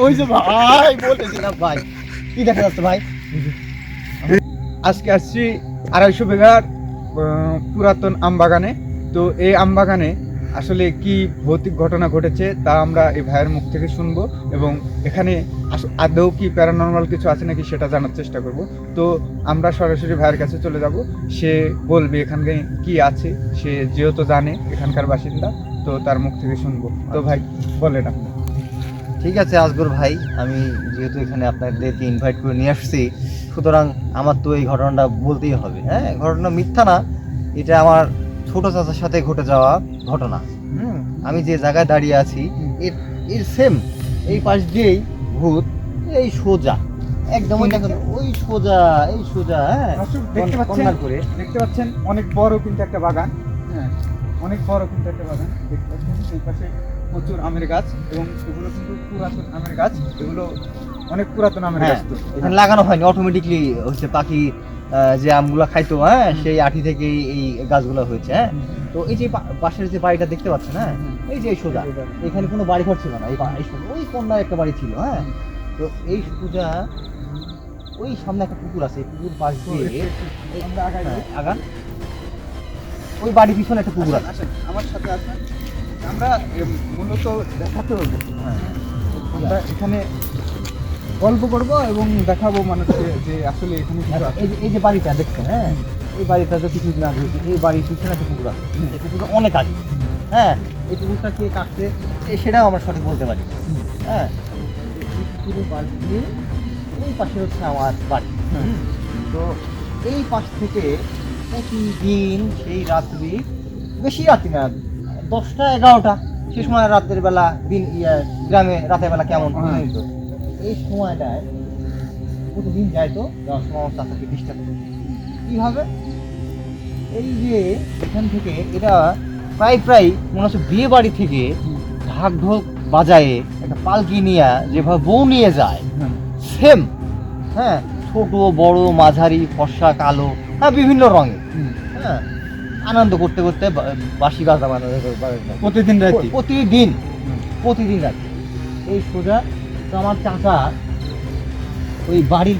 ওই যে ভাই বলেছিলাম ভাই, কি দেখা যাচ্ছে ভাই? আজকে আসছি 250 বিঘার পুরাতন আম বাগানে। তো এই আম বাগানে আসলে কি ভৌতিক ঘটনা ঘটেছে তা আমরা এই ভাইয়ের মুখ থেকে শুনবো, এবং এখানে আদৌ কি প্যারানর্মাল কিছু আছে নাকি সেটা জানার চেষ্টা করব। তো আমরা সরাসরি ভাইয়ের কাছে চলে যাব, সে বলবে এখানে কি আছে, সে যেহেতু জানে এখানকার বাসিন্দা, তো তার মুখ থেকে শুনবো। তো ভাই বলেন আপনি। ঠিক আছে আজগর ভাই, আমি যেহেতু এখানে আপনাদেরকে ইনভাইট করে নিয়ে আসছি, সুতরাং আমার তো এই ঘটনাটা বলতেই হবে। হ্যাঁ, ঘটনা মিথ্যা না, এটা আমার ছোট চাচার সাথে ঘটে যাওয়া ঘটনা। আমি যে জায়গায় দাঁড়িয়ে আছি এর এর সেম এই পাশ দিয়েই ভূত, এই সোজা একদম ওই দেখেন, ওই সোজা, এই সোজা। হ্যাঁ, দেখতে পাচ্ছেন, কর্নার করে দেখতে পাচ্ছেন অনেক বড় কিন্তু একটা বাগান। হ্যাঁ, অনেক বড় কিন্তু একটা বাগান দেখতে পাচ্ছেন। এই পাশে প্রচুর আমের গাছ, এবং এগুলো কিন্তু পুরাতন আমের গাছ, এগুলো অনেক পুরাতন আমের গাছ। তো এখানে লাগানো হয়নি, অটোমেটিকলি হচ্ছে পাখি যে আমগুলা খাইতো, হ্যাঁ, সেই আঠি থেকে এই গাছগুলো হয়েছে। হ্যাঁ, তো এই যে পাশের যে বাড়িটা দেখতে পাচ্ছেন, হ্যাঁ, এই যে এই সোজা, এখানে কোনো বাড়ি ঘর ছিল না, এই সোজা ওই কোনায় একটা বাড়ি ছিল। হ্যাঁ, তো এই সোজা ওই সামনে একটা পুকুর আছে, এই পুকুর পাশ দিয়ে আমরা আগাই যাই। আগান, ওই বাড়ির পিছনে একটা পুকুর আছে। আসেন আমার সাথে আসেন, আমরা মূলত দেখাতে হবে। হ্যাঁ, আমরা এখানে গল্প করব এবং দেখাবো মানুষকে যে আসলে এখানে কিছু আছে। এই যে বাড়িটা দেখছেন, হ্যাঁ, এই বাড়িটা তো কিছুদিন আগে হয়েছে, এই বাড়ির পিছনে একটা পুকুর আছে, এই পুকুরটা অনেক আগে। হ্যাঁ, এই পুকুরটা কে কাটছে সেটাও আমরা সঠিক বলতে পারি। হ্যাঁ, এই পুকুরের পাশ দিয়ে ওই পাশে হচ্ছে আমার বাড়ি। তো এই পাশ থেকে প্রতিদিন সেই রাত্রি, বেশি রাত্রি না, 10টা-11টা, সে সময় রাতের বেলা, দিন গ্রামে রাতের বেলা কেমন তো এই সময়টায় প্রতিদিন যাইতো, যাওয়ার সময় আমার চাচাকে ডিস্টার্ব করতো। কীভাবে? এই যে এখান থেকে এটা প্রায় মনে হচ্ছে বিয়ে বাড়ি থেকে ঢাক ঢোক বাজায়ে একটা পালকি নিয়ে যেভাবে বউ নিয়ে যায়, সেম। হ্যাঁ, ছোট বড় মাঝারি ফর্সা কালো, হ্যাঁ, বিভিন্ন রঙের। হ্যাঁ, আনন্দ করতে করতে বাঁশি বাজা বানানো প্রতিদিন রাতে, প্রতিদিন রাতে এই সোজা। তো আমার চাচা ওই বাড়ির,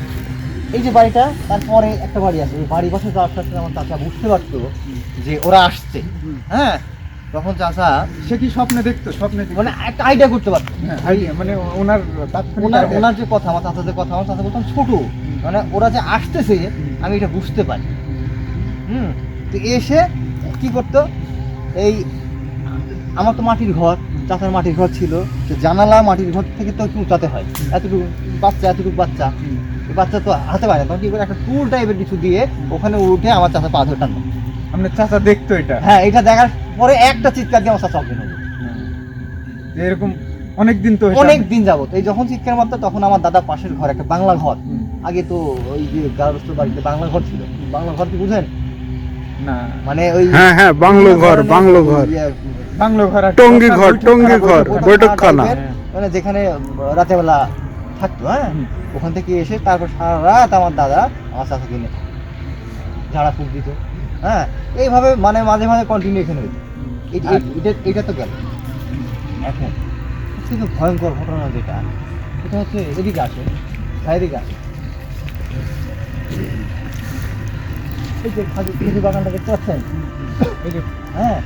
এই যে বাড়িটা, তারপরে একটা বাড়ি আছে, ওই বাড়ির পাশে যাওয়ার সাথে আমার চাচা বুঝতে পারতো যে ওরা আসছে। হ্যাঁ, তখন চাচা সে কি স্বপ্নে দেখতো? স্বপ্নে মানে একটা আইডিয়া করতে পারতো, মানে ওনার ওনার যে কথা, আমার চাচাদের কথা, আমার চাচা বলতাম ছোট, মানে ওরা যে আসতেছে আমি এটা বুঝতে পারি। তো এসে কি করতো, এই আমার তো মাটির ঘর, চাচার মাটির ঘর ছিল, তো জানালা মাটির ঘর থেকে তো একটু উঁচাতে হয়, এতটুকু বাচ্চা, এই বাচ্চা তো হাতে পারে না, তখন কি করে একটা টুল টাইপের কিছু দিয়ে ওখানে উঠে আমার চাচা পা ধরে টানতো। আপনার চাচা দেখতো এটা? হ্যাঁ, এটা দেখার পরে একটা চিৎকার দিয়ে আমার চাচা অজ্ঞান হলো। এরকম অনেক দিন তো, অনেক দিন যাবত এই যখন চিৎকার মারতো, তখন আমার দাদা পাশের ঘর, একটা বাংলা ঘর, আগে তো ওই যে গার্হস্থ্য বাড়িতে বাংলা ঘর ছিল। বাংলা ঘর কি বুঝেন? না, মানে ওই হ্যাঁ বাংলো ঘর বাংলো ঘর, টঙ্গি ঘর বৈঠকখানা, মানে যেখানে রাতের বেলা থাকতো। হ্যাঁ, ওখান থেকে এসে তারপর সারা রাত আমার দাদা আমার চাচাকে নিয়ে ঝাড়া ফুক দিত। হ্যাঁ, এইভাবে মানে মাঝে মাঝে কন্টিনিউ এখানে হইতো। এটা তো গেল। এখন সবথেকে ভয়ঙ্কর ঘটনা যেটা, সেটা হচ্ছে এদিকে আসে, এদিকে আসে, এই যে খেজুর বাগানটা দেখতে পাচ্ছেন, এই যে, হ্যাঁ,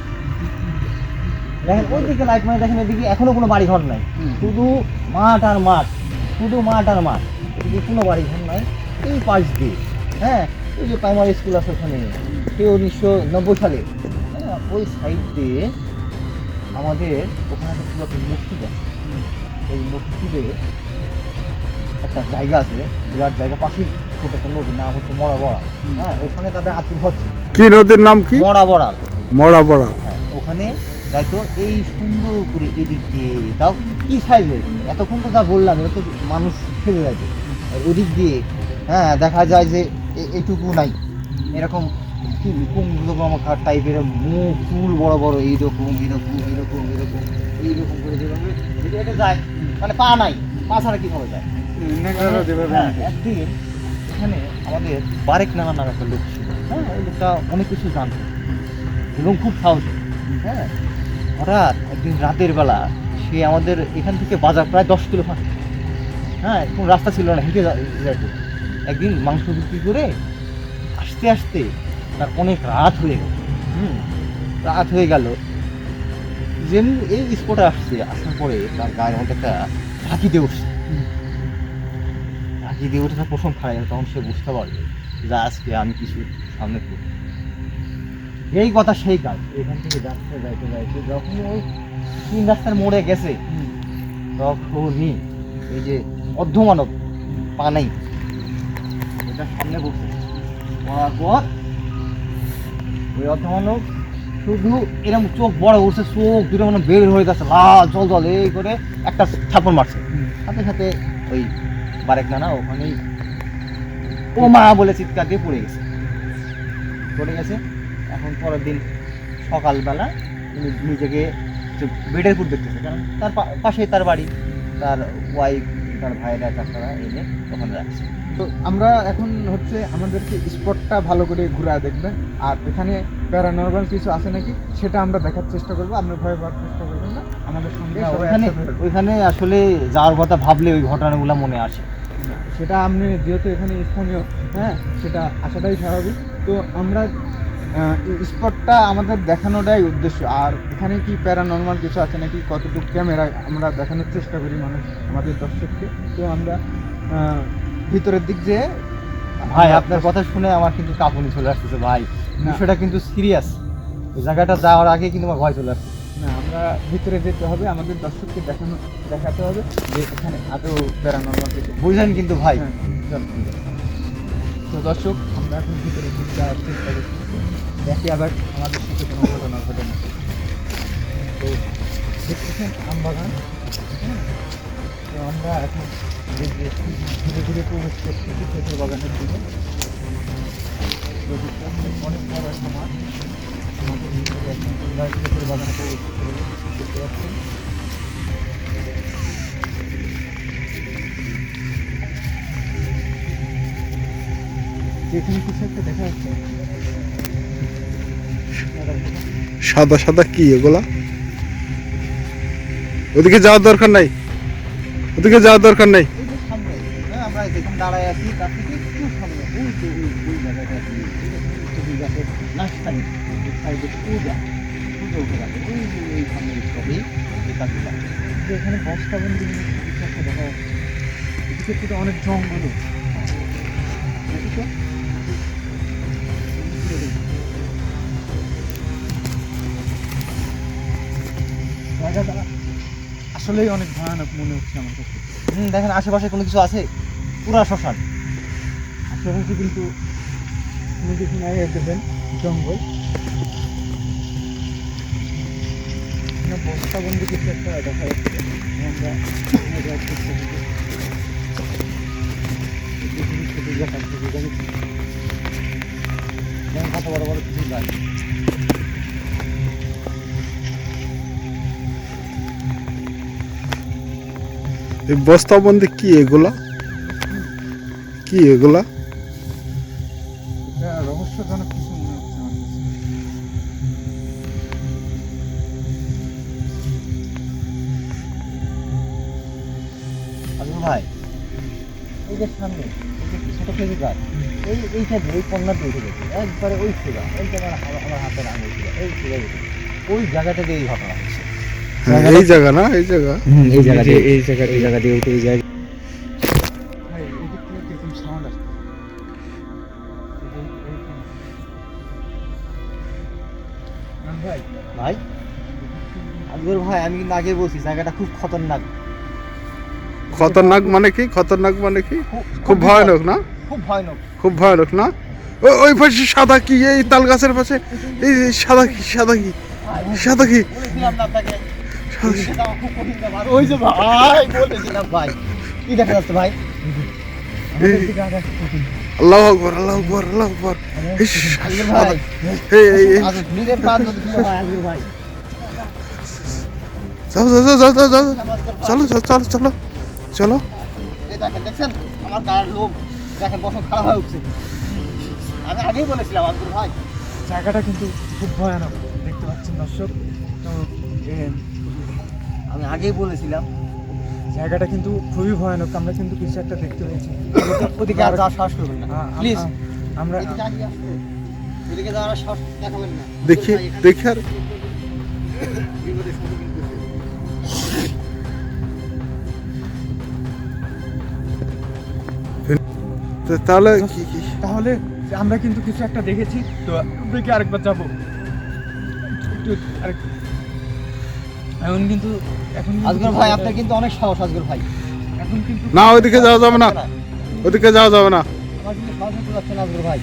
দেখেন ওই দিকে লাইট, মানে দেখেন এদিকে এখনো কোনো বাড়ি ঘর নাই, শুধু মাঠ আর মাঠ, এদিকে কোনো বাড়ি ঘর নাই। এই পাশ দিয়ে, হ্যাঁ, ওই যে প্রাইমারি স্কুল আছে ওখানে, সে 1990 সালে, হ্যাঁ, ওই সাইড দিয়ে আমাদের ওখানে একটা পুরাতন মসজিদ আছে। ওই মসজিদে একটা জায়গা আছে, বিরাট জায়গা, পাশে ছোট একটা নদীর নাম হচ্ছে মরা বড়াল। হ্যাঁ, ওখানে তাদের আত্মীয় ঘর ছিল। কি নদীর নাম কি? মরা বড়াল। হ্যাঁ, ওখানে যাইতো এই সুন্দর করে এদিক দিয়ে, তাও কি সাইজের, এতক্ষণ তো যা বললাম এটা তো মানুষ ফেলে যাইতো, ওদিক দিয়ে। হ্যাঁ, দেখা যায় যে এইটুকু নাই, এরকম কি কুমড়ো টাইপের মুখ, চুল বড় বড়, এইরকম করে যেভাবে এটা যায়, মানে পা নাই, পা ছাড়া কিভাবে যায়। একদিন এখানে আমাদের বারেক নানা নামে একটা লোক ছিল। হ্যাঁ, ওই লোকটা অনেক কিছু জানতো এবং খুব সাহসী। হ্যাঁ, হঠাৎ একদিন রাতের বেলা সে আমাদের এখান থেকে বাজার প্রায় 10 কিলো ফাঁকে, হ্যাঁ, কোনো রাস্তা ছিল না, হেঁটে যেত। একদিন মাংস বিক্রি করে আসতে আসতে তার অনেক রাত হয়ে গেল। রাত হয়ে গেল, যেমনি এই স্পটে আসছে, আসার পরে তার গায়ের মধ্যে একটা ঝাঁকি দিয়ে উঠছে। ঝাঁকি দিয়ে উঠে তার প্রথম খাড়া গেল, তখন সে বুঝতে পারবে যে আজকে আমি কিছু সামনে করব। এই কথা সেই কাজ। এখান থেকে যাচ্ছে যাইতে যাইতে যখন ওই 3 রাস্তার মোড়ে গেছে, তখনই এই যে অর্ধমানব পানেই এটা সামনে বসে পড়ার পর ওই অর্ধমানব শুধু এরকম চোখ বড় উঠছে, চোখ দুটো মানে বের হয়ে যাচ্ছে লাল জল জল, এই করে একটা থাপড় মারছে। সাথে সাথে ওই বারেক নানা ওখানেই ও মা বলে চিৎকার দিয়ে পড়ে গেছে। এখন পরের দিন সকালবেলা উনি নিজেকে বেডের উপর দেখতেছে, কারণ তার পাশেই তার বাড়ি, তার ওয়াইফ, তার ভাইরা চাচারা এনে ওখানে রাখছে। তো আমরা এখন হচ্ছে আমাদেরকে স্পটটা ভালো করে ঘুরে দেখবেন, আর এখানে প্যারানর্মাল কিছু আছে নাকি সেটা আমরা দেখার চেষ্টা করবো। আপনি ভয় পাওয়ার চেষ্টা করবেন না, আমাদের সঙ্গে সবাই ওইখানে একসাথে থাকবেন। ওইখানে আসলে যাওয়ার কথা ভাবলে ওই ঘটনাগুলো মনে আসে। সেটা আপনি যেহেতু এখানে স্থানীয়, হ্যাঁ, সেটা আসাটাই স্বাভাবিক। তো আমরা স্পটটা আমাদের দেখানোটাই উদ্দেশ্য। আর এখানে কি প্যারানর্মাল কিছু আছে নাকি, কতটুকু ক্যামেরায় আমরা দেখানোর চেষ্টা করি মানুষ আমাদের দর্শককে। তো আমরা ভিতরের দিক যেয়ে ভাই আপনার কথা শুনে আমার কিন্তু কাঁপুনি চলে আসতেছে ভাই, না। বিষয়টা কিন্তু সিরিয়াস। ওই জায়গাটা যাওয়ার আগে কিন্তু আমার ভয় চলে আসছে। না, আমরা ভিতরে যেতে হবে, আমাদের দর্শককে দেখাতে হবে যে এখানে আদৌ প্যারানর্মাল কিছু। বুঝলেন কিন্তু ভাই। হ্যাঁ। তো দর্শক, আমরা এখন ভিতরে যাওয়ার চেষ্টা করছি, দেখি আবার আমাদের সাথে কোনো ঘটনা ঘটে না। তো দেখতেছেন আমবাগান, তো আমরা এখন ধীরে ধীরে প্রবেশ করছি খেজুর বাগানের দিকে। তো দেখতে অনেক বড় একটা মাঠ, মাঠের ভিতরে এখন আমরা খেজুর বাগানে প্রবেশ করতে পারছি। এখানে কিছু একটা দেখা যাচ্ছে, সাদা সাদা কি এগুলা? ওদিকে যাওয়ার দরকার নাই, ওদিকে যাওয়ার দরকার নাই। ওই যে সামনে, হ্যাঁ, আমরা যেখানে দাঁড়ায় আছি তার থেকে একটু সামনে ওই যে ওই জায়গাটা আছে, ওই গাছের মাঝখানে সাইডে পূজা উঠে গেছে, ওই যে ওই সামনে স্টপে এই কাজটা। যে এখানে বস্তাবন্দি কিছু একটা দেখা যাচ্ছে। এদিকে কিন্তু অনেক জঙ্গল, নাকি তো? জায়গাটা আসলেই অনেক ভয়ানক মনে হচ্ছে আমার কাছে। দেখেন আশেপাশে কোনো কিছু আছে, পুরা শ্মশান। আশেপাশে কিন্তু কোনো কিছু নাই, দেখবেন জঙ্গল। বস্তাবন্দি কিছু একটা দেখা যাচ্ছে, আমরা যাওয়ার চেষ্টা করছি। যেমন কত বড় বড় কিছু গাছ। এই বস্তাবন্দি কি এগুলা? কি এগুলা? এটা রহস্যজনক কিছু মনে হচ্ছে আমার কাছে। আজকে ভাই এই যে সামনে এই যে ছোট খেজুর গাছ, এইটা এই কন্যা দিয়ে উঠে গেছে একবারে ওই ছিল, ওই জায়গায় আমার হাতের আঙুল ছিল, এই ছিল ওই জায়গাটা দিয়ে এই ঘটনা হচ্ছে। হ্যাঁ, এই জায়গা না, এই জায়গা। এই জায়গা দিয়ে এই জায়গাটা এই জায়গা দিয়ে উঠে এই জায়গা। ভাই এদিক থেকে কিরকম সাউন্ড আসছে। ভাই ভাই আজকের ভাই আমি কিন্তু আগে বলছি জায়গাটা খুব খতরনাক। খতরনাক মানে কি? খতরনাক মানে কি? খুব ভয়ানক না? খুব ভয়ানক। খুব ভয়ানক না? ওই পাশে সাদা কি? এই তাল গাছের পাশে এই সাদা কি? সাদা কি? সাদা কি? বলেছিলাম না আপনাকে, এটা আমার খুব কঠিন ব্যাপার। ওই যে ভাই বলেছিলাম ভাই, কি দেখা যাচ্ছে ভাই? আমাদের দিকে আগে আসছে কঠিন। আল্লাহু আকবার, আল্লাহু আকবার, আল্লাহু আকবার। এই আজকের সাদা। ভাই এই আজ নিজের প্রাণ যদি ছিল ভাই আজকের ভাই। চলো চলো চলো চলো চলো চলো চলো চলো। এই দেখেন, দেখছেন আমার গায়ের লোক, দেখেন বসন খারাপ হয়ে উঠছে। আমি আগেই বলেছিলাম আজকের ভাই। জায়গাটা কিন্তু খুব ভয়ানক, দেখতে পাচ্ছেন দর্শক। তো আমি আগেই বলেছিলাম জায়গাটা কিন্তু খুবই ভয়ানক, আমরা কিন্তু কিছু একটা দেখতে পেয়েছি। ওদিকে আর যাওয়ার সাহস করবেন না প্লিজ। আমরা এদিকে আগে আসতে, এদিকে যাওয়ার সাহস দেখাবেন না। দেখি দেখি আর বিপদের সম্মুখীন করতে। তাহলে কি কি তাহলে আমরা কিন্তু কিছু একটা দেখেছি, তো দেখে আরেকবার যাবো একটু আরেক এখন কিন্তু আজগর ভাই আপনার কিন্তু অনেক সাহস আজগর ভাই। এখন কিন্তু না ওইদিকে যাওয়া যাবে না, ওইদিকে যাওয়া যাবে না। আমার কিন্তু সাহস হতে যাচ্ছে না আজগর ভাই,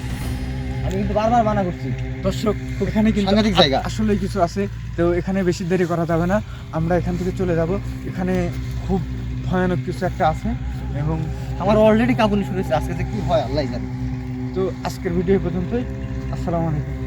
আমি কিন্তু বারবার মানা করছি। দর্শক এখানে কিন্তু সাংঘাতিক জায়গা। আসলে কিছু আছে, তো এখানে বেশি দেরি করা যাবে না, আমরা এখান থেকে চলে যাব। এখানে খুব ভয়ানক কিছু একটা আছে এবং আমার অলরেডি কাঁপুনি শুরু হয়েছে, আজকে যে কি হয় আল্লাহ জানে। তো আজকের ভিডিও পর্যন্তই। আসসালামু আলাইকুম।